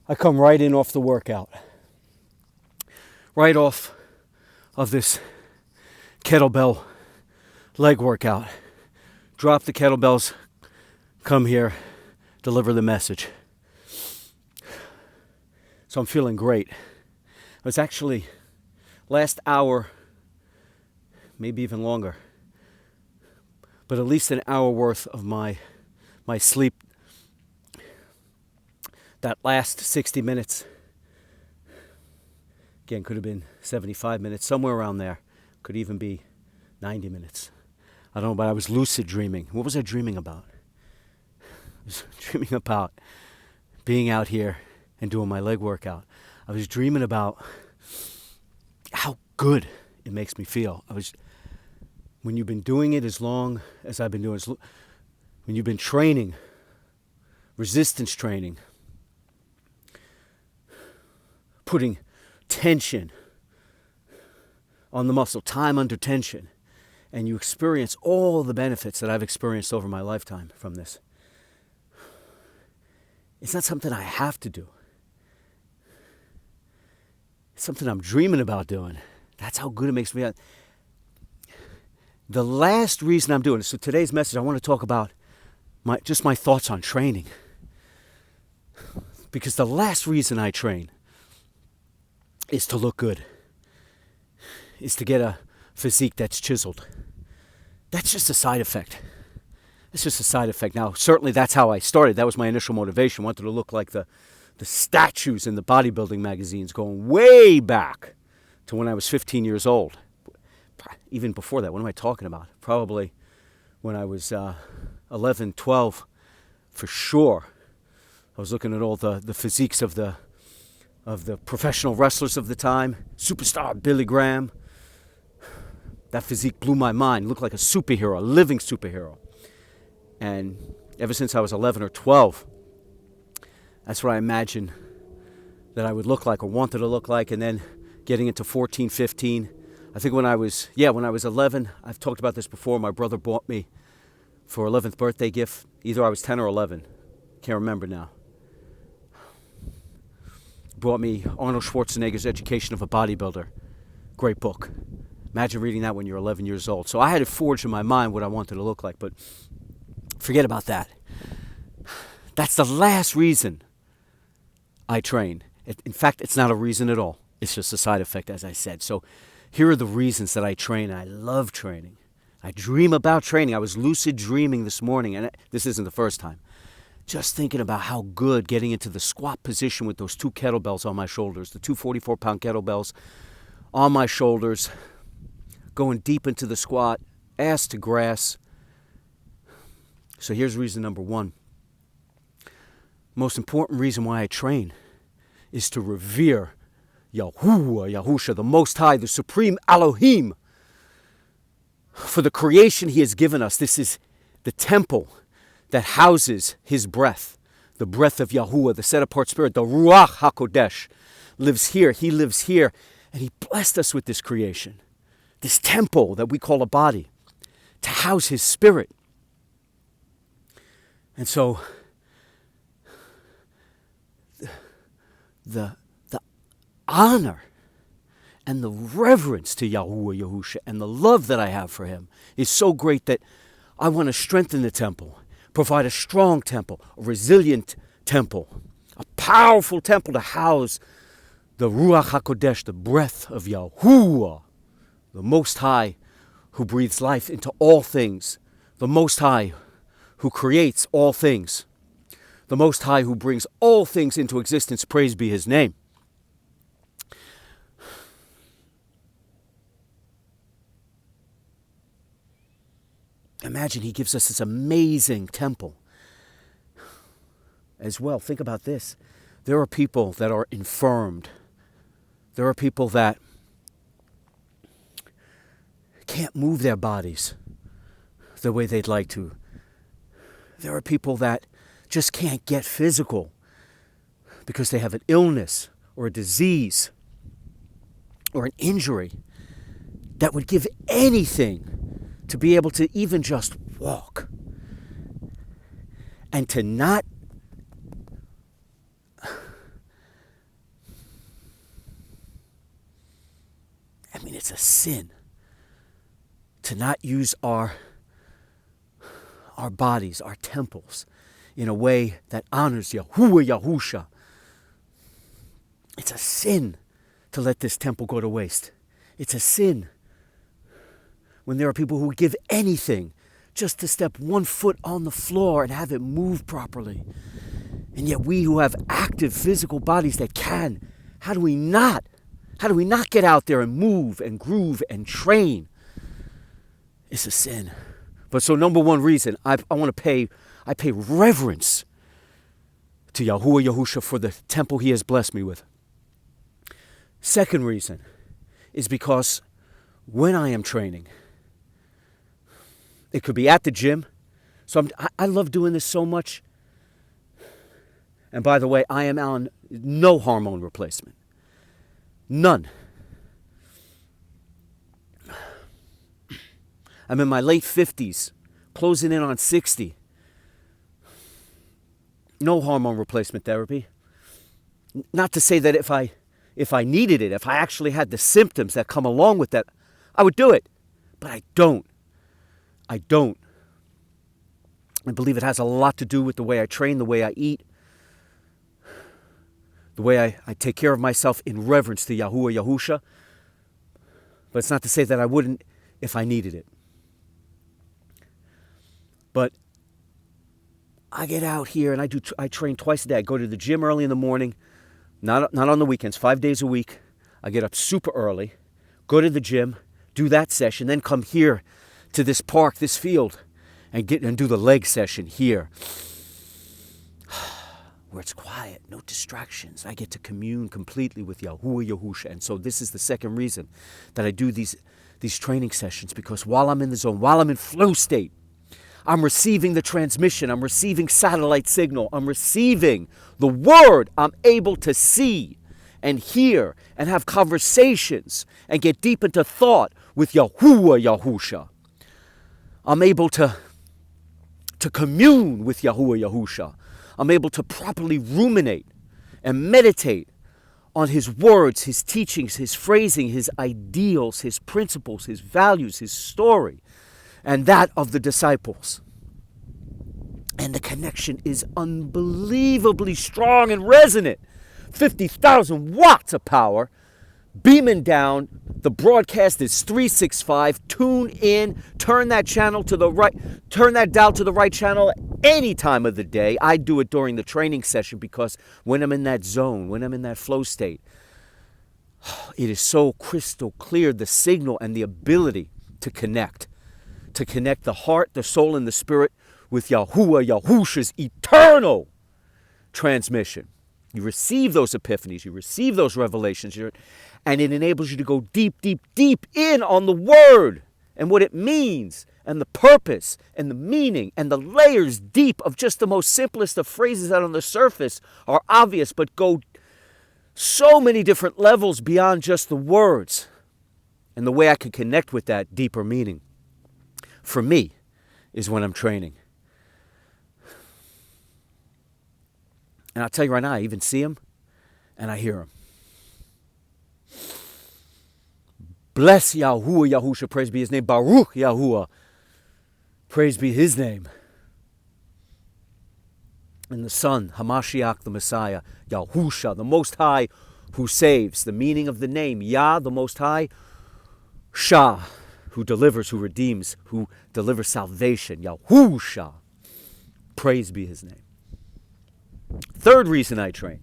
I come right in off the workout. Right off of this kettlebell leg workout. Drop the kettlebells, come here, deliver the message. So I'm feeling great. It was actually last hour, maybe even longer, but at least an hour worth of my sleep. That last 60 minutes, again, could have been 75 minutes, somewhere around there. Could even be 90 minutes. I don't know, but I was lucid dreaming. What was I dreaming about? I was dreaming about being out here and doing my leg workout. I was dreaming about how good it makes me feel. When you've been doing it as long as I've been doing it, when you've been training, resistance training, putting tension on the muscle, time under tension, and you experience all the benefits that I've experienced over my lifetime from this. It's not something I have to do. It's something I'm dreaming about doing. That's how good it makes me feel. The last reason I'm doing it, so today's message, I want to talk about my thoughts on training. Because the last reason I train is to look good, is to get a physique that's chiseled. That's just a side effect. It's just a side effect. Now, certainly that's how I started. That was my initial motivation. I wanted to look like the statues in the bodybuilding magazines going way back to when I was 15 years old. Even before that, what am I talking about? Probably when I was 11, 12, for sure. I was looking at all the physiques of the professional wrestlers of the time. Superstar Billy Graham. That physique blew my mind. Looked like a superhero, a living superhero. And ever since I was 11 or 12, that's what I imagined that I would look like or wanted to look like. And then getting into 14, 15, I think when I was 11, I've talked about this before, my brother bought me for 11th birthday gift. Either I was 10 or 11. Can't remember now. Brought me Arnold Schwarzenegger's Education of a Bodybuilder. Great book. Imagine reading that when you're 11 years old. So I had it forged in my mind what I wanted to look like, but forget about that. That's the last reason I train. In fact, it's not a reason at all. It's just a side effect, as I said. So here are the reasons that I train. I love training. I dream about training. I was lucid dreaming this morning, and this isn't the first time. Just thinking about how good getting into the squat position with those two kettlebells on my shoulders, the two 44-pound kettlebells on my shoulders, going deep into the squat, ass to grass. So here's reason number one. Most important reason why I train is to revere Yahuwah, Yahusha, the Most High, the Supreme Elohim. For the creation He has given us, this is the temple that houses His breath, the breath of Yahuwah, the set-apart spirit, the Ruach HaKodesh, lives here. He lives here, and He blessed us with this creation, this temple that we call a body, to house His spirit. And so, the honor and the reverence to Yahuwah, Yahusha, and the love that I have for Him is so great that I want to strengthen the temple, provide a strong temple, a resilient temple, a powerful temple to house the Ruach HaKodesh, the breath of Yahuwah, the Most High, who breathes life into all things, the Most High, who creates all things, the Most High, who brings all things into existence. Praise be His name. Imagine He gives us this amazing temple as well. Think about this. There are people that are infirmed. There are people that can't move their bodies the way they'd like to. There are people that just can't get physical because they have an illness or a disease or an injury that would give anything to be able to even just walk. And to not It's a sin to not use our bodies, our temples, in a way that honors Yahuwah Yahusha. It's a sin to let this temple go to waste. It's a sin when there are people who give anything just to step 1 foot on the floor and have it move properly. And yet we who have active physical bodies that can, how do we not get out there and move and groove and train? It's a sin. But so number one reason, I pay reverence to Yahuwah Yahusha for the temple he has blessed me with. Second reason is because when I am training, it could be at the gym. So I love doing this so much. And by the way, I am on no hormone replacement. None. I'm in my late 50s, closing in on 60. No hormone replacement therapy. Not to say that if I needed it, if I actually had the symptoms that come along with that, I would do it. But I don't. I believe it has a lot to do with the way I train, the way I eat, the way I take care of myself in reverence to Yahuwah Yahusha. But it's not to say that I wouldn't if I needed it. But I get out here and I train twice a day. I go to the gym early in the morning, not on the weekends, 5 days a week. I get up super early, go to the gym, do that session, then come here to this park, this field, and do the leg session here, where it's quiet, no distractions. I get to commune completely with Yahuwah Yahusha. And so this is the second reason that I do these training sessions, because while I'm in the zone, while I'm in flow state, I'm receiving the transmission, I'm receiving satellite signal, I'm receiving the word. I'm able to see and hear and have conversations and get deep into thought with Yahuwah Yahusha. I'm able to commune with Yahuwah Yahusha. I'm able to properly ruminate and meditate on his words, his teachings, his phrasing, his ideals, his principles, his values, his story, and that of the disciples. And the connection is unbelievably strong and resonant. 50,000 watts of power beaming down. The broadcast is 365. Tune in, turn that channel to the right, turn that dial to the right channel any time of the day. I do it during the training session because when I'm in that zone, when I'm in that flow state, it is so crystal clear, the signal and the ability to connect the heart, the soul, and the spirit with Yahuwah Yahusha's eternal transmission. You receive those epiphanies, you receive those revelations, and it enables you to go deep, deep, deep in on the word and what it means and the purpose and the meaning and the layers deep of just the most simplest of phrases that on the surface are obvious but go so many different levels beyond just the words, and the way I can connect with that deeper meaning for me is when I'm training. And I'll tell you right now, I even see him and I hear him. Bless Yahuwah Yahusha, praise be his name. Baruch Yahuwah, praise be his name. And the Son, Hamashiach, the Messiah, Yahusha, the Most High, who saves. The meaning of the name, Yah, the Most High, Shah, who delivers, who redeems, who delivers salvation. Yahusha, praise be his name. Third reason I train.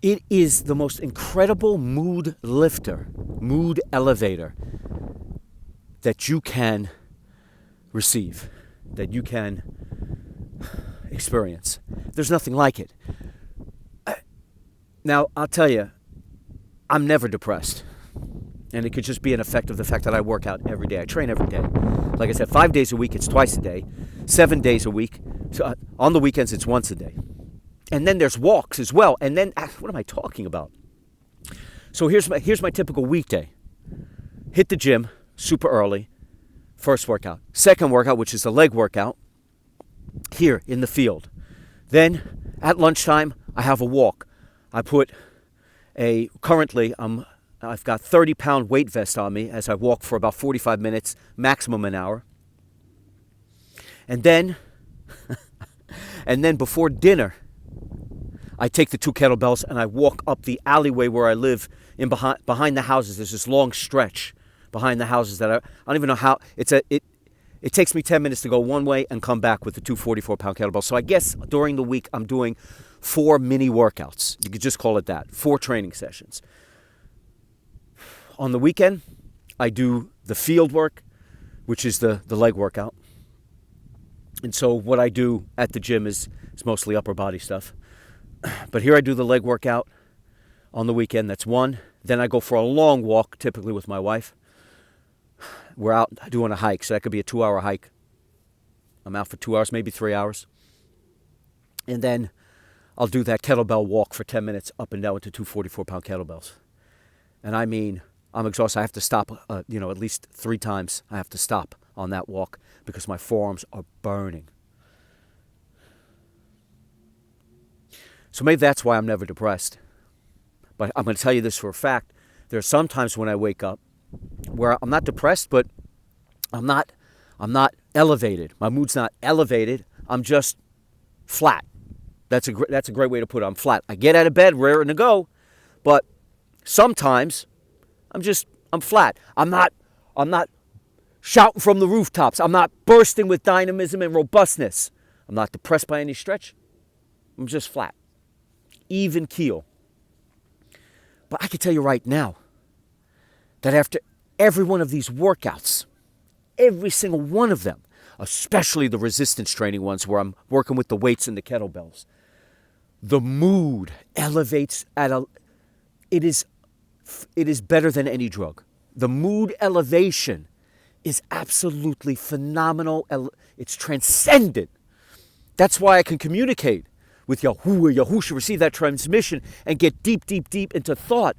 It is the most incredible mood lifter, mood elevator that you can receive, that you can experience. There's nothing like it. Now, I'll tell you, I'm never depressed. And it could just be an effect of the fact that I work out every day. I train every day. Like I said, 5 days a week, it's twice a day. 7 days a week. So on the weekends, it's once a day. And then there's walks as well. And then, what am I talking about? So here's my typical weekday. Hit the gym super early. First workout. Second workout, which is the leg workout, here in the field. Then at lunchtime, I have a walk. Currently, I'm I've got 30-pound weight vest on me as I walk for about 45 minutes, maximum an hour. And then, before dinner, I take the 2 kettlebells and I walk up the alleyway where I live behind the houses. There's this long stretch behind the houses that I don't even know how. It takes me 10 minutes to go one way and come back with the 2 44-pound kettlebells. So I guess during the week I'm doing 4 mini workouts. You could just call it that. 4 training sessions. On the weekend, I do the field work, which is the leg workout. And so what I do at the gym is mostly upper body stuff. But here I do the leg workout on the weekend. That's one. Then I go for a long walk, typically with my wife. We're out doing a hike, so that could be a 2-hour hike. I'm out for 2 hours, maybe 3 hours. And then I'll do that kettlebell walk for 10 minutes up and down with the 2 44-pound kettlebells. And I mean, I'm exhausted. I have to stop, at least 3 times. I have to stop on that walk because my forearms are burning. So maybe that's why I'm never depressed. But I'm going to tell you this for a fact. There are some times when I wake up where I'm not depressed, but I'm not elevated. My mood's not elevated. I'm just flat. That's a great way to put it. I'm flat. I get out of bed, raring to go, but sometimes I'm flat. I'm not shouting from the rooftops. I'm not bursting with dynamism and robustness. I'm not depressed by any stretch. I'm just flat. Even keel. But I can tell you right now that after every one of these workouts, every single one of them, especially the resistance training ones where I'm working with the weights and the kettlebells, the mood elevates it is better than any drug. The mood elevation is absolutely phenomenal. It's transcendent. That's why I can communicate with Yahushua, receive that transmission and get deep, deep, deep into thought.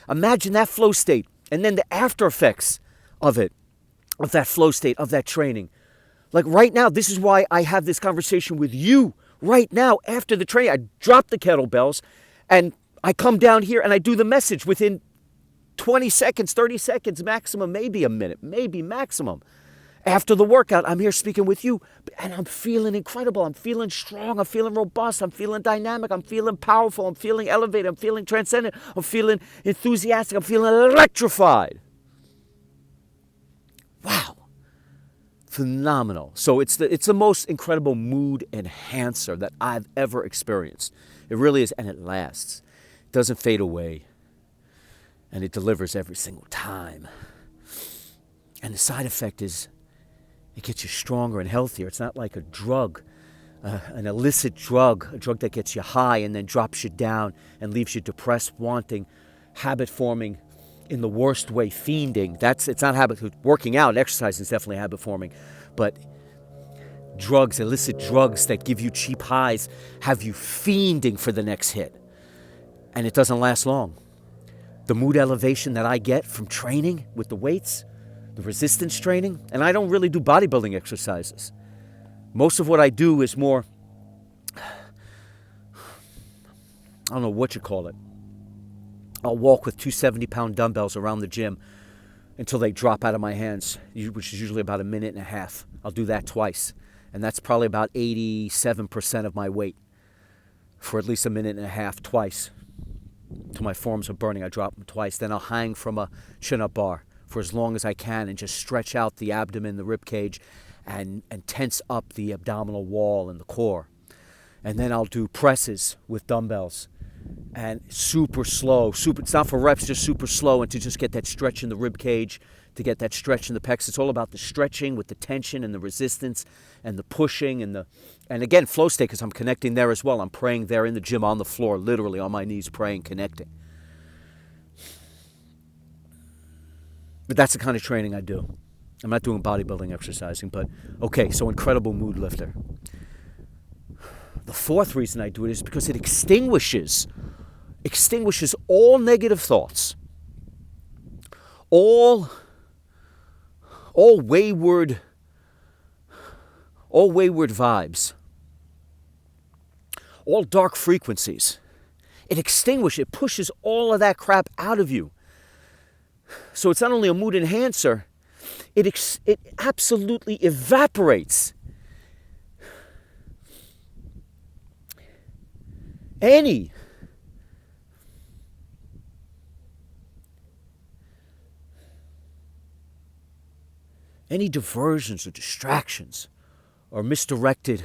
Imagine that flow state and then the after effects of that flow state, of that training. Like right now, this is why I have this conversation with you right now after the training. I drop the kettlebells and I come down here and I do the message within 20 seconds, 30 seconds maximum, maybe a minute, maybe maximum. After the workout, I'm here speaking with you, and I'm feeling incredible. I'm feeling strong. I'm feeling robust. I'm feeling dynamic. I'm feeling powerful. I'm feeling elevated. I'm feeling transcendent. I'm feeling enthusiastic. I'm feeling electrified. Wow. Phenomenal. So it's the most incredible mood enhancer that I've ever experienced. It really is, and it lasts. It doesn't fade away. And it delivers every single time. And the side effect is it gets you stronger and healthier. It's not like a drug, an illicit drug, a drug that gets you high and then drops you down and leaves you depressed, wanting, habit forming in the worst way, fiending. It's not habit. Working out and exercise is definitely habit forming. But drugs, illicit drugs that give you cheap highs, have you fiending for the next hit. And it doesn't last long. The mood elevation that I get from training with the weights, the resistance training, and I don't really do bodybuilding exercises. Most of what I do is more, I don't know what you call it. I'll walk with 2 70-pound dumbbells around the gym until they drop out of my hands, which is usually about a minute and a half. I'll do that twice, and that's probably about 87% of my weight for at least a minute and a half twice. Till my forearms are burning, I drop them twice. Then I'll hang from a chin-up bar for as long as I can and just stretch out the abdomen, the rib cage, and tense up the abdominal wall and the core. And then I'll do presses with dumbbells and super slow. It's not for reps, just super slow, and to just get that stretch in the rib cage, to get that stretch in the pecs. It's all about the stretching with the tension and the resistance and the pushing and again, flow state, because I'm connecting there as well. I'm praying there in the gym on the floor, literally on my knees, praying, connecting. But that's the kind of training I do. I'm not doing bodybuilding exercising, but okay, so incredible mood lifter. The fourth reason I do it is because it extinguishes all negative thoughts, all wayward vibes, all dark frequencies. It pushes all of that crap out of you. So it's not only a mood enhancer, it absolutely evaporates any diversions or distractions or misdirected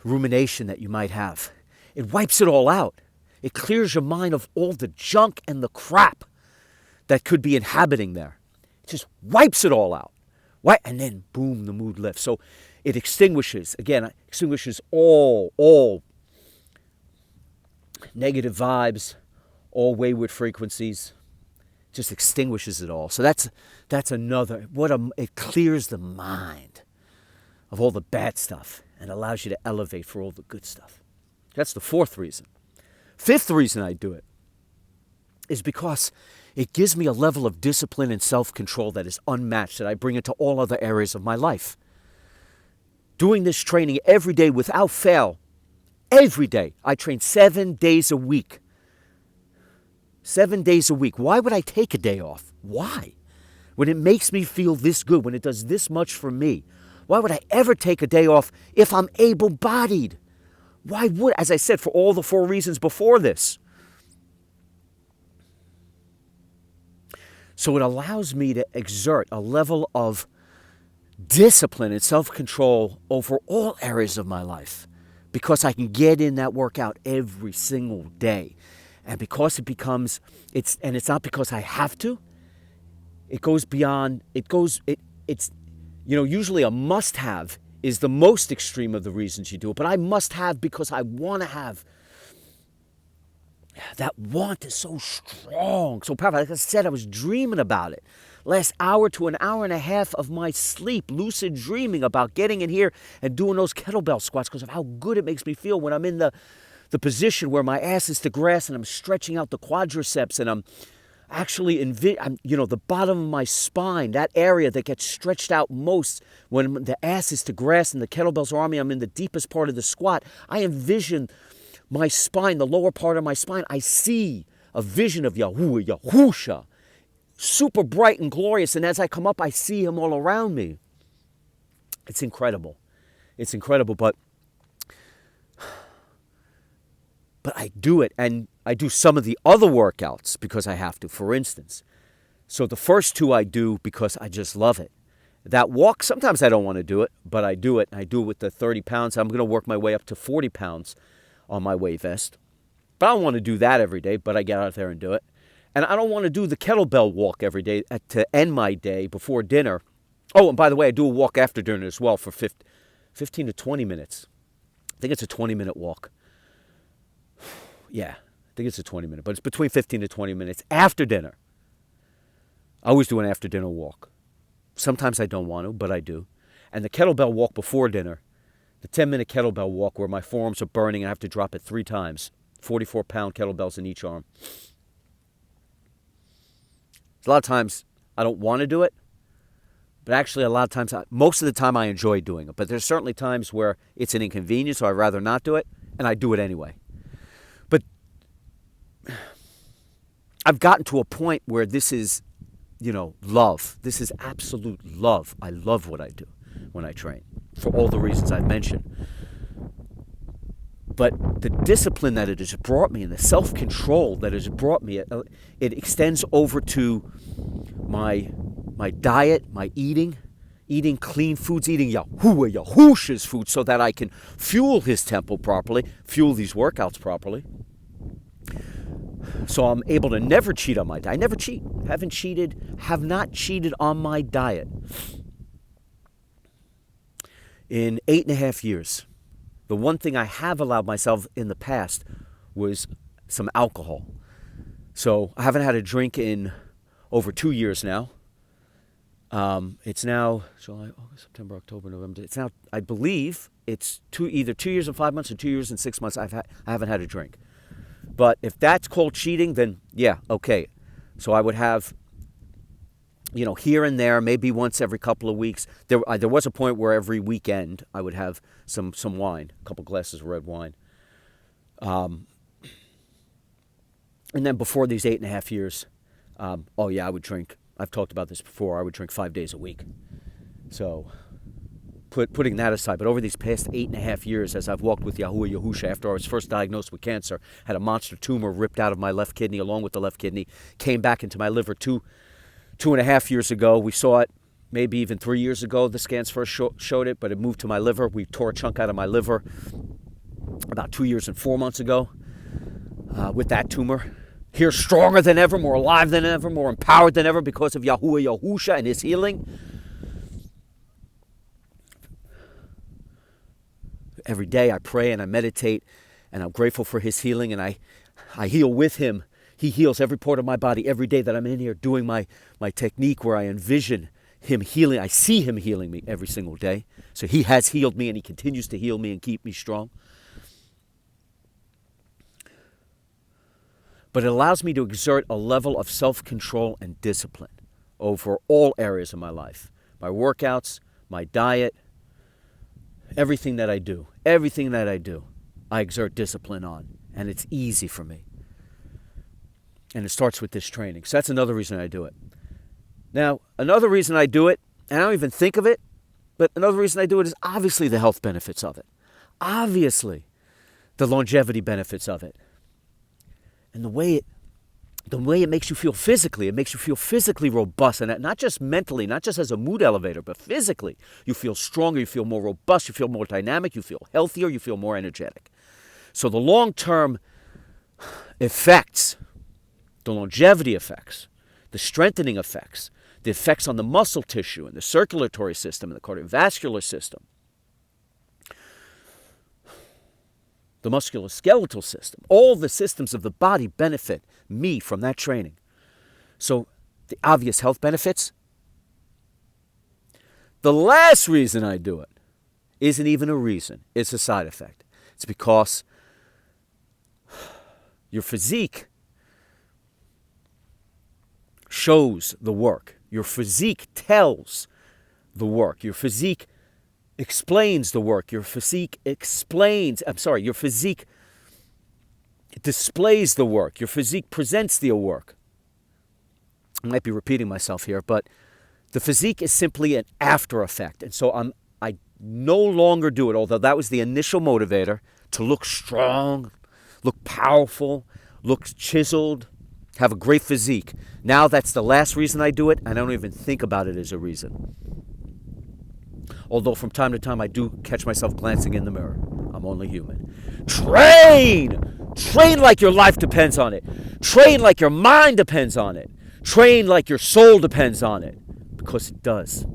rumination that you might have. It wipes it all out. It clears your mind of all the junk and the crap that could be inhabiting there. It just wipes it all out. And then, boom, the mood lifts. So it extinguishes all negative vibes, all wayward frequencies. Just extinguishes it all. So that's another, it clears the mind of all the bad stuff and allows you to elevate for all the good stuff. That's the fourth reason. Fifth reason I do it is because it gives me a level of discipline and self-control that is unmatched, that I bring into all other areas of my life. Doing this training every day without fail, every day. I train 7 days a week. 7 days a week. Why would I take a day off? Why? When it makes me feel this good, when it does this much for me, why would I ever take a day off if I'm able-bodied? Why would, as I said, for all the 4 reasons before this. So it allows me to exert a level of discipline and self-control over all areas of my life because I can get in that workout every single day. And because it's not because I have to, it goes beyond, usually a must-have is the most extreme of the reasons you do it, but I must have because I want to have. That want is so strong, so powerful. Like I said, I was dreaming about it. Last hour to an hour and a half of my sleep, lucid dreaming about getting in here and doing those kettlebell squats because of how good it makes me feel when I'm in the position where my ass is to grass and I'm stretching out the quadriceps and I'm actually, the bottom of my spine, that area that gets stretched out most when the ass is to grass and the kettlebells are on me, I'm in the deepest part of the squat. I envision my spine, the lower part of my spine, I see a vision of Yahuwah, Yahusha, super bright and glorious. And as I come up, I see him all around me. It's incredible. It's incredible, but I do it, and I do some of the other workouts because I have to, for instance. So the first 2 I do because I just love it. That walk, sometimes I don't want to do it, but I do it. I do it with the 30 pounds. I'm going to work my way up to 40 pounds on my weight vest. But I don't want to do that every day, but I get out there and do it. And I don't want to do the kettlebell walk every day to end my day before dinner. Oh, and by the way, I do a walk after dinner as well for 15 to 20 minutes. I think it's a 20-minute walk. Yeah, I think it's a 20-minute, but it's between 15 to 20 minutes after dinner. I always do an after dinner walk. Sometimes I don't want to, but I do. And the kettlebell walk before dinner, the 10-minute kettlebell walk where my forearms are burning and I have to drop it 3 times, 44-pound kettlebells in each arm. A lot of times I don't want to do it, but actually a lot of times, most of the time I enjoy doing it. But there's certainly times where it's an inconvenience, so I'd rather not do it, and I do it anyway. But I've gotten to a point where this is, love. This is absolute love. I love what I do when I train for all the reasons I've mentioned. But the discipline that it has brought me and the self-control that it has brought me, it extends over to my diet, my eating clean foods, eating Yahusha's food so that I can fuel his temple properly, fuel these workouts properly. So I'm able to never cheat on my diet. I never cheat. Have not cheated on my diet in 8.5 years. The one thing I have allowed myself in the past was some alcohol. So I haven't had a drink in over 2 years now. It's now July, August, September, October, November. It's now, I believe, it's either 2 years and 5 months or 2 years and 6 months I haven't had a drink. But if that's called cheating, then yeah, okay. So I would have, here and there, maybe once every couple of weeks. There was a point where every weekend I would have some wine, a couple glasses of red wine. And then before these 8.5 years, Oh yeah, I would drink. I've talked about this before. I would drink 5 days a week. So putting that aside, but over these past 8.5 years, as I've walked with Yahuwah Yahusha after I was first diagnosed with cancer, had a monster tumor ripped out of my left kidney along with the left kidney, came back into my liver 2.5 years ago. We saw it maybe even 3 years ago. The scans first showed it, but it moved to my liver. We tore a chunk out of my liver about 2 years and 4 months ago with that tumor. Here stronger than ever, more alive than ever, more empowered than ever because of Yahuwah Yahusha and his healing. Every day I pray and I meditate, and I'm grateful for his healing, and I heal with him. He heals every part of my body every day that I'm in here doing my technique where I envision him healing. I see him healing me every single day. So he has healed me, and he continues to heal me and keep me strong. But it allows me to exert a level of self-control and discipline over all areas of my life. My workouts, my diet, everything that I do, I exert discipline on, and it's easy for me. And it starts with this training. So that's another reason I do it. Now, another reason I do it, and I don't even think of it, but another reason I do it is obviously the health benefits of it. Obviously, the longevity benefits of it. And the way it makes you feel physically, it makes you feel physically robust, and not just mentally, not just as a mood elevator, but physically. You feel stronger, you feel more robust, you feel more dynamic, you feel healthier, you feel more energetic. So the long-term effects, the longevity effects, the strengthening effects, the effects on the muscle tissue and the circulatory system and the cardiovascular system, the musculoskeletal system, all the systems of the body benefit me from that training. So the obvious health benefits. The last reason I do it isn't even a reason. It's a side effect. It's because your physique shows the work. Your physique tells the work. Your physique explains the work. Your physique displays the work. Your physique presents the work. I might be repeating myself here, but the physique is simply an after effect. And so I no longer do it, although that was the initial motivator, to look strong, look powerful, look chiseled, have a great physique. Now that's the last reason I do it. I don't even think about it as a reason. Although from time to time I do catch myself glancing in the mirror. I'm only human. Train! Train like your life depends on it. Train like your mind depends on it. Train like your soul depends on it. Because it does.